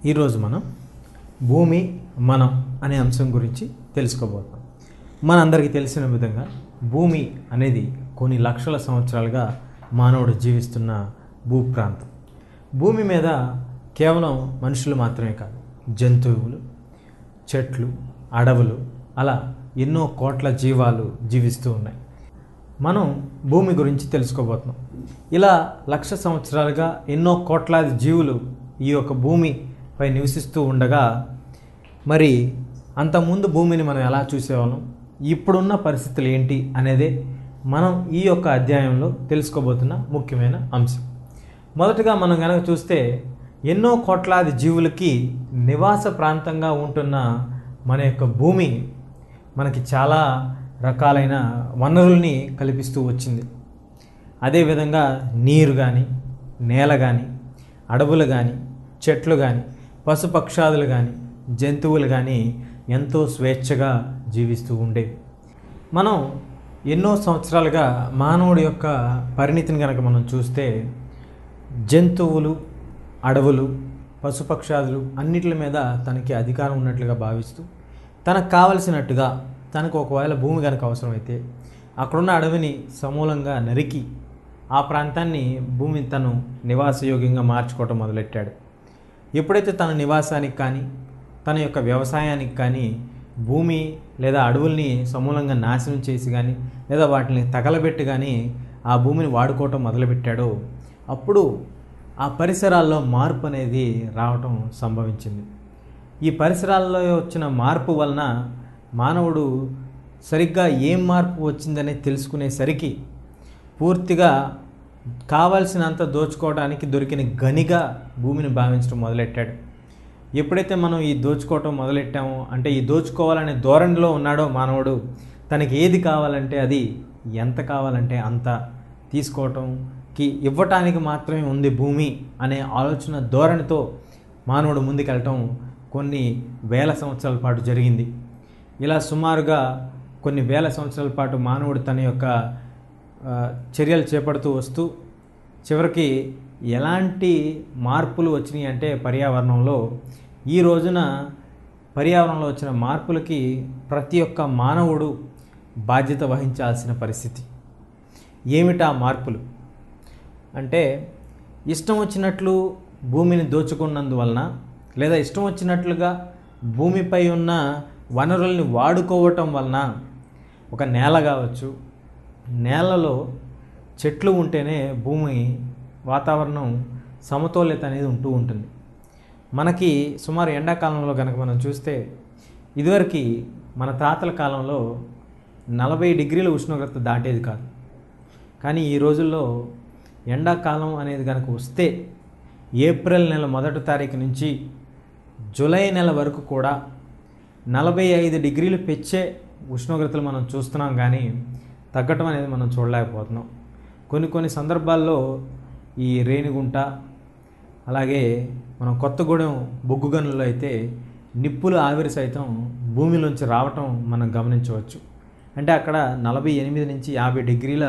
ఈరోజు మనం భూమి మనం అనే అంశం గురించి తెలుసుకోబోతున్నాం. మనందరికీ తెలిసిన విధంగా భూమి అనేది కొన్ని లక్షల సంవత్సరాలుగా మానవుడు జీవిస్తున్న భూప్రాంతం. భూమి మీద కేవలం మనుషులు మాత్రమే కాదు, జంతువులు, చెట్లు, అడవులు, అలా ఎన్నో కోట్ల జీవాలు జీవిస్తూ ఉన్నాయి. మనం భూమి గురించి తెలుసుకోబోతున్నాం. ఇలా లక్ష సంవత్సరాలుగా ఎన్నో కోట్లాది జీవులు ఈ యొక్క భూమిపై నివసిస్తూ ఉండగా, మరి అంతకుముందు భూమిని మనం ఎలా చూసేవాళ్ళం, ఇప్పుడున్న పరిస్థితులు ఏంటి అనేదే మనం ఈ యొక్క అధ్యాయంలో తెలుసుకోబోతున్న ముఖ్యమైన అంశం. మొదటగా మనం కనుక చూస్తే, ఎన్నో కోట్లాది జీవులకి నివాస ప్రాంతంగా ఉంటున్న మన యొక్క భూమి మనకి చాలా రకాలైన వనరుల్ని కల్పిస్తూ వచ్చింది. అదేవిధంగా నీరు కానీ, నేల కానీ, అడవులు కానీ, చెట్లు కానీ, పశుపక్షాదులు కానీ, జంతువులు కానీ ఎంతో స్వేచ్ఛగా జీవిస్తూ ఉండేవి. మనం ఎన్నో సంవత్సరాలుగా మానవుడి యొక్క పరిణితిని కనుక మనం చూస్తే, జంతువులు, అడవులు, పశుపక్షాదులు అన్నిటి మీద తనకి అధికారం ఉన్నట్లుగా భావిస్తూ, తనకు కావలసినట్టుగా, తనకు ఒకవేళ భూమి కనుక అవసరమైతే అక్కడున్న అడవిని సమూలంగా నరికి ఆ ప్రాంతాన్ని భూమిని తను నివాసయోగ్యంగా మార్చుకోవటం మొదలెట్టాడు. ఎప్పుడైతే తన నివాసానికి కానీ, తన యొక్క వ్యవసాయానికి కానీ భూమి లేదా అడవుల్ని సమూలంగా నాశనం చేసి కానీ, లేదా వాటిని తగలబెట్టి కానీ ఆ భూమిని వాడుకోవటం మొదలుపెట్టాడో, అప్పుడు ఆ పరిసరాల్లో మార్పు అనేది రావటం సంభవించింది. ఈ పరిసరాల్లో వచ్చిన మార్పు వలన మానవుడు సరిగ్గా ఏం మార్పు వచ్చిందనే తెలుసుకునేసరికి పూర్తిగా కావాల్సినంత దోచుకోవడానికి దొరికిన గనిగా భూమిని భావించడం మొదలెట్టాడు. ఎప్పుడైతే మనం ఈ దోచుకోవటం మొదలెట్టామో, అంటే ఈ దోచుకోవాలనే ధోరణిలో ఉన్నాడో మానవుడు, తనకి ఏది కావాలంటే అది, ఎంత కావాలంటే అంత తీసుకోవటంకి, ఇవ్వటానికి మాత్రమే ఉంది భూమి అనే ఆలోచన ధోరణితో మానవుడు ముందుకెళ్ళటం కొన్ని వేల సంవత్సరాల పాటు జరిగింది. ఇలా సుమారుగా కొన్ని వేల సంవత్సరాల పాటు మానవుడు తన యొక్క చర్యలు చేపడుతూ వస్తూ చివరికి ఎలాంటి మార్పులు వచ్చినాయి అంటే పర్యావరణంలో, ఈ రోజున పర్యావరణంలో వచ్చిన మార్పులకి ప్రతి ఒక్క మానవుడు బాధ్యత వహించాల్సిన పరిస్థితి. ఏమిటా మార్పులు అంటే, ఇష్టం వచ్చినట్లు భూమిని దోచుకున్నందువలన, లేదా ఇష్టం వచ్చినట్లుగా భూమిపై ఉన్న వనరుల్ని వాడుకోవటం వలన, ఒక నేల కావచ్చు, నేలలో చెట్లు ఉంటేనే భూమి వాతావరణం సమతుల్యత అనేది ఉంటూ ఉంటుంది. మనకి సుమారు ఎండాకాలంలో కనుక మనం చూస్తే, ఇదివరకు మన తాతల కాలంలో 40 డిగ్రీల ఉష్ణోగ్రత దాటేది కాదు. కానీ ఈ రోజుల్లో ఎండాకాలం అనేది కనుక వస్తే, ఏప్రిల్ నెల 1వ తారీఖు నుంచి జూలై నెల వరకు కూడా 45 డిగ్రీలు పెంచే ఉష్ణోగ్రతలు మనం చూస్తున్నాం. కానీ తగ్గటం అనేది మనం చూడలేకపోతున్నాం. కొన్ని సందర్భాల్లో ఈ రేణిగుంట, అలాగే మనం కొత్తగూడెం బొగ్గు గనుల్లో అయితే నిప్పుల ఆవిరి సైతం భూమిలోంచి రావటం మనం గమనించవచ్చు. అంటే అక్కడ 48 నుంచి 50 డిగ్రీల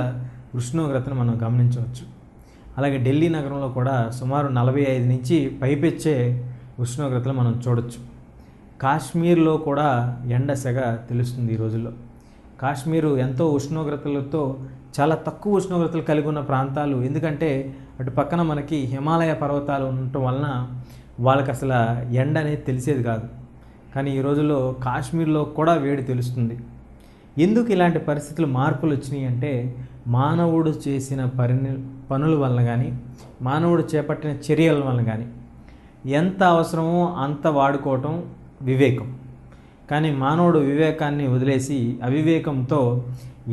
ఉష్ణోగ్రతను మనం గమనించవచ్చు. అలాగే ఢిల్లీ నగరంలో కూడా సుమారు 45 నుంచి పైపెచ్చే ఉష్ణోగ్రతలు మనం చూడొచ్చు. కాశ్మీర్లో కూడా ఎండ సెగ తెలుస్తుంది ఈ రోజుల్లో. కాశ్మీరు ఎంతో ఉష్ణోగ్రతలతో, చాలా తక్కువ ఉష్ణోగ్రతలు కలిగి ఉన్న ప్రాంతాలు. ఎందుకంటే అటు పక్కన మనకి హిమాలయ పర్వతాలు ఉండటం వలన వాళ్ళకి అసలు ఎండ అనేది తెలిసేది కాదు. కానీ ఈ రోజుల్లో కాశ్మీర్లో కూడా వేడి తెలుస్తుంది. ఎందుకు ఇలాంటి పరిస్థితులు, మార్పులు వచ్చినాయి అంటే, మానవుడు చేసిన పనుల వలన కానీ, మానవుడు చేపట్టిన చర్యల వలన కానీ. ఎంత అవసరమో అంత వాడుకోవటం వివేకం. కానీ మానవుడు వివేకాన్ని వదిలేసి అవివేకంతో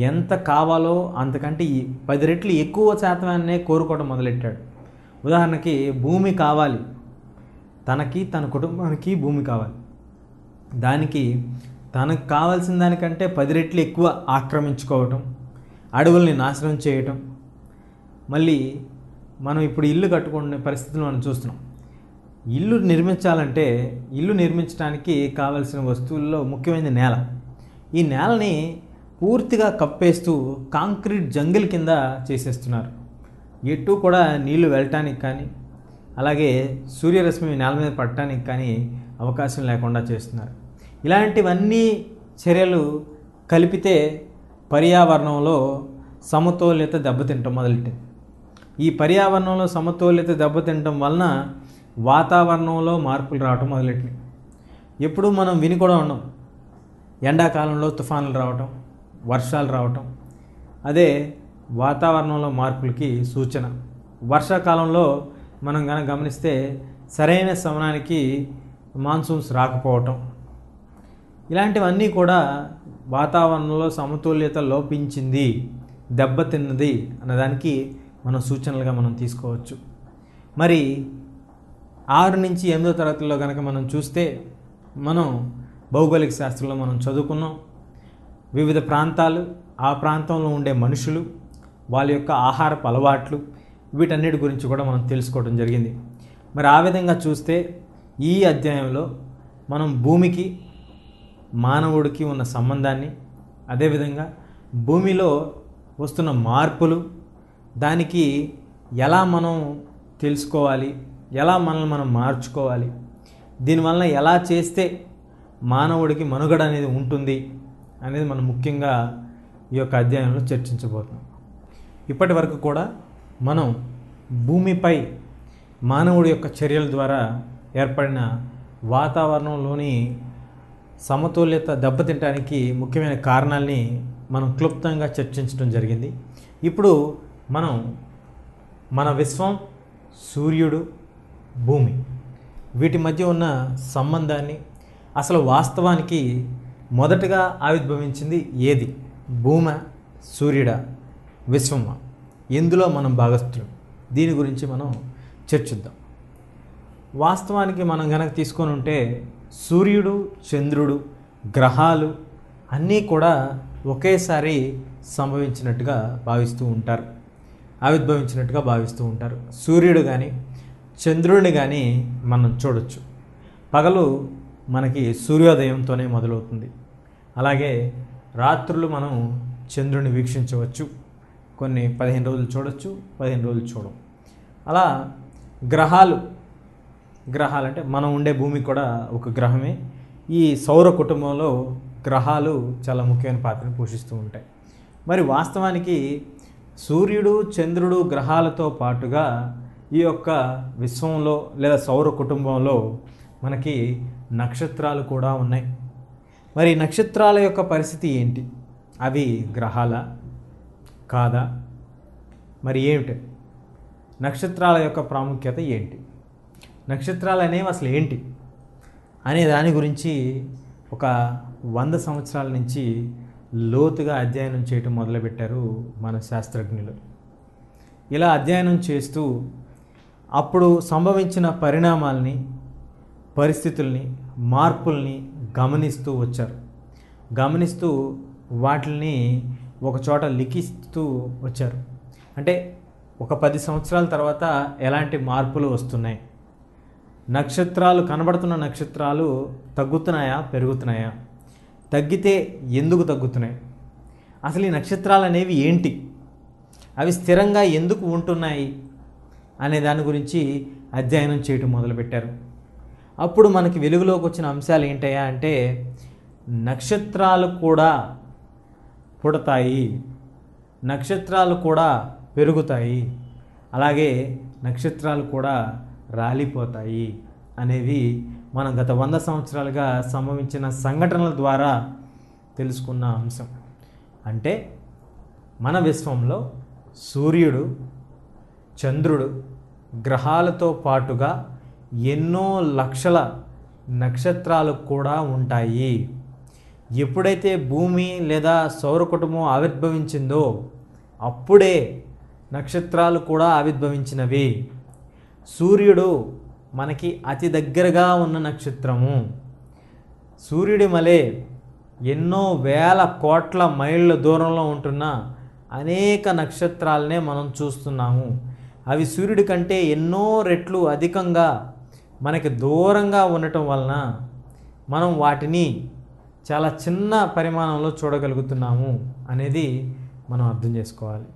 ఎంత కావాలో అంతకంటే 10 రెట్లు ఎక్కువ శాతాన్నే కోరుకోవడం మొదలెట్టాడు. ఉదాహరణకి, భూమి కావాలి, తనకి తన కుటుంబానికి భూమి కావాలి. దానికి తనకు కావాల్సిన దానికంటే 10 రెట్లు ఎక్కువ ఆక్రమించుకోవటం, అడవుల్ని నాశనం చేయటం. మళ్ళీ మనం ఇప్పుడు ఇల్లు కట్టుకునే పరిస్థితులు మనం చూస్తున్నాం. ఇల్లు నిర్మించాలంటే, ఇల్లు నిర్మించడానికి కావలసిన వస్తువుల్లో ముఖ్యమైనది నేల. ఈ నేలని పూర్తిగా కప్పేస్తూ కాంక్రీట్ జంగిల్ కింద చేసేస్తున్నారు. ఎటు కూడా నీళ్లు వెళ్ళటానికి కానీ, అలాగే సూర్యరశ్మి నేల మీద పడటానికి కానీ అవకాశం లేకుండా చేస్తున్నారు. ఇలాంటివన్నీ చర్యలు కలిపితే పర్యావరణంలో సమతుల్యత దెబ్బతింటం మొదలెట్టింది. ఈ పర్యావరణంలో సమతుల్యత దెబ్బతింటం వలన వాతావరణంలో మార్పులు రావటం మొదలెట్టినాయి. ఎప్పుడు మనం విని కూడా ఉన్నాం, ఎండాకాలంలో తుఫానులు రావటం, వర్షాలు రావటం. అదే వాతావరణంలో మార్పులకి సూచన. వర్షాకాలంలో మనం కనుక గమనిస్తే సరైన సమయానికి మాన్సూన్స్ రాకపోవటం, ఇలాంటివన్నీ కూడా వాతావరణంలో సమతుల్యత లోపించింది, దెబ్బతిన్నది అన్నదానికి మనం సూచనలుగా మనం తీసుకోవచ్చు. మరి 6 నుంచి 8వ తరగతిలో కనుక మనం చూస్తే మనం భౌగోళిక శాస్త్రంలో మనం చదువుకున్నాం. వివిధ ప్రాంతాలు, ఆ ప్రాంతంలో ఉండే మనుషులు, వాళ్ళ యొక్క ఆహారపు అలవాట్లు, వీటన్నిటి గురించి కూడా మనం తెలుసుకోవడం జరిగింది. మరి ఆ విధంగా చూస్తే ఈ అధ్యాయంలో మనం భూమికి మానవుడికి ఉన్న సంబంధాన్ని, అదేవిధంగా భూమిలో వస్తున్న మార్పులు, దానికి ఎలా మనం తెలుసుకోవాలి, ఎలా మనల్ని మనం మార్చుకోవాలి, దీనివల్ల ఎలా చేస్తే మానవుడికి మనుగడ అనేది ఉంటుంది అనేది మనం ముఖ్యంగా ఈ యొక్క అధ్యాయంలో చర్చించబోతున్నాం. ఇప్పటి వరకు కూడా మనం భూమిపై మానవుడి యొక్క చర్యల ద్వారా ఏర్పడిన వాతావరణంలోని సమతుల్యత దెబ్బతింటానికి ముఖ్యమైన కారణాలని మనం క్లుప్తంగా చర్చించడం జరిగింది. ఇప్పుడు మనం మన విశ్వం, సూర్యుడు, భూమి వీటి మధ్య ఉన్న సంబంధాన్ని, అసలు వాస్తవానికి మొదటగా ఆవిర్భవించింది ఏది, భూమా, సూర్యుడా, విశ్వమా, ఎందులో మనం భాగస్థులం, దీని గురించి మనం చర్చిద్దాం. వాస్తవానికి మనం కనుక తీసుకొని ఉంటే సూర్యుడు, చంద్రుడు, గ్రహాలు అన్నీ కూడా ఒకేసారి సంభవించినట్టుగా భావిస్తూ ఉంటారు, ఆవిర్భవించినట్టుగా భావిస్తూ ఉంటారు. సూర్యుడు కానీ చంద్రుడిని కానీ మనం చూడొచ్చు. పగలు మనకి సూర్యోదయంతోనే మొదలవుతుంది. అలాగే రాత్రులు మనం చంద్రుని వీక్షించవచ్చు. కొన్ని 15 రోజులు చూడొచ్చు, 15 రోజులు చూడం. అలా గ్రహాలు అంటే మనం ఉండే భూమి కూడా ఒక గ్రహమే. ఈ సౌర కుటుంబంలో గ్రహాలు చాలా ముఖ్యమైన పాత్రను పోషిస్తూ ఉంటాయి. మరి వాస్తవానికి సూర్యుడు, చంద్రుడు, గ్రహాలతో పాటుగా ఈ యొక్క విశ్వంలో లేదా సౌర కుటుంబంలో మనకి నక్షత్రాలు కూడా ఉన్నాయి. మరి నక్షత్రాల యొక్క పరిస్థితి ఏంటి? అవి గ్రహాల కాదా? మరి ఏమిటి నక్షత్రాల యొక్క ప్రాముఖ్యత ఏంటి, నక్షత్రాలు అనేవి అసలు ఏంటి అనే దాని గురించి ఒక 100 సంవత్సరాల నుంచి లోతుగా అధ్యయనం చేయటం మొదలుపెట్టారు మన శాస్త్రజ్ఞులు. ఇలా అధ్యయనం చేస్తూ అప్పుడు సంభవించిన పరిణామాల్ని, పరిస్థితుల్ని, మార్పుల్ని గమనిస్తూ వచ్చారు. గమనిస్తూ వాటిని ఒక చోట లిఖిస్తూ వచ్చారు. అంటే ఒక 10 సంవత్సరాల తర్వాత ఎలాంటి మార్పులు వస్తున్నాయి, నక్షత్రాలు, కనబడుతున్న నక్షత్రాలు తగ్గుతున్నాయా, పెరుగుతున్నాయా, తగ్గితే ఎందుకు తగ్గుతున్నాయి, అసలు ఈ నక్షత్రాలు అనేవి ఏంటి, అవి స్థిరంగా ఎందుకు ఉంటున్నాయి అనే దాని గురించి అధ్యయనం చేయటం మొదలుపెట్టారు. అప్పుడు మనకి వెలుగులోకి వచ్చిన అంశాలు ఏంటయ్యా అంటే నక్షత్రాలు కూడా పుడతాయి, నక్షత్రాలు కూడా పెరుగుతాయి, అలాగే నక్షత్రాలు కూడా రాలిపోతాయి అనేవి మనం గత 100 సంవత్సరాలుగా సంభవించిన సంఘటనల ద్వారా తెలుసుకున్న అంశం. అంటే మన విశ్వంలో సూర్యుడు, చంద్రుడు, గ్రహాలతో పాటుగా ఎన్నో లక్షల నక్షత్రాలు కూడా ఉంటాయి. ఎప్పుడైతే భూమి లేదా సౌర కుటుంబం ఆవిర్భవించిందో అప్పుడే నక్షత్రాలు కూడా ఆవిర్భవించినవి. సూర్యుడు మనకి అతి దగ్గరగా ఉన్న నక్షత్రము. సూర్యుడి మలే ఎన్నో వేల కోట్ల మైళ్ళ దూరంలో ఉంటున్న అనేక నక్షత్రాలనే మనం చూస్తున్నాము. అవి సూర్యుడి కంటే ఎన్నో రెట్లు అధికంగా మనకి దూరంగా ఉండటం వలన మనం వాటిని చాలా చిన్న పరిమాణంలో చూడగలుగుతున్నాము అనేది మనం అర్థం చేసుకోవాలి.